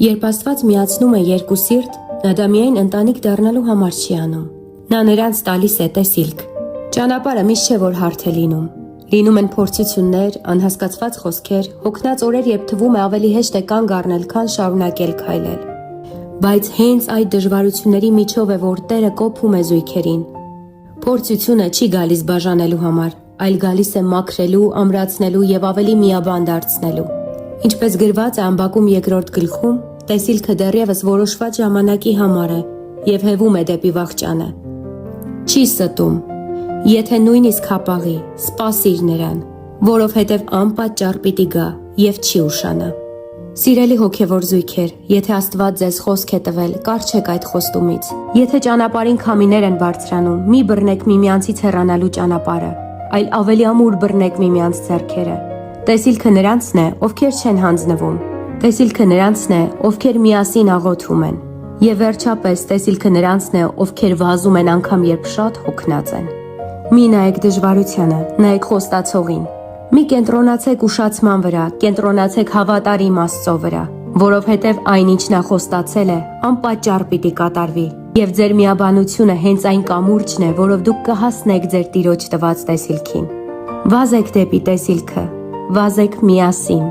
Երբ Աստված միացնում է երկու սիրտ, նա դա միայն ընտանիք դառնալու համար չի անում։ Նա նրանց տալիս է տեսիլք։ Ճանապարհը միշտ չէ, որ հարթ է լինում։ Լինում են փորձություններ, անհասկացված խոսքեր, հոգնած օրեր, երբ թվում է ավելի հեշտ է կանգ առնել, քան շարունակել քայլել։ Բայց հենց այդ դժվարությունների միջով է, որ Տերը կոփում է զույգերին։ Փորձությունը չի գալիս բաժանելու համար, այլ գալիս է մաքրելու, ամրացնելու եւ ավելի միաբան դարձնելու։ Ինչպես գրված է Ամբակում 2-րդ գլխում, տեսիլքը դեռևս որոշված ժամանակի համար է եւ հեվում է դեպի վախճանը։ Չի ստում, եթե նույնիսկ հապաղի, սպասիր նրան, որովհետեւ անպատճառ պիտի գա եւ չի ուշանա։ Սիրելի հոգեվոր զույգեր, եթե Աստված ձեզ խոսք է տվել, կառչեք այդ խոստումից։ Եթե ճանապարհին քամիներ են բարձրանում, մի բռնեք միմյանցից հեռանալու ճանապարհը, այլ ավելի ամուր բռնեք միմյանց ձեռքերը։ Տեսիլքը նրանցն է, ովքեր չեն հանձնվում։ Տեսիլքը նրանցն է, ովքեր միասին աղոթում են։ Եվ վերջապես տեսիլքը նրանցն է, ովքեր վազում են անգամ երբ շատ հոգնած են։ Մի նայեք դժվարությանը, նայեք խոստացողին։ Մի կենտրոնացեք ուշացման վրա, կենտրոնացեք հավատարիմ Աստծո վրա, որովհետև այն ինչ նա խոստացել է, անպատճառ պիտի կատարվի։ Եվ ձեր միաբանությունը հենց այն կամուրջն է, որով դուք կհասնեք ձեր Տիրոջ տված տեսիլքին։ Վազեք դեպի տեսիլքը, վազեք միասին։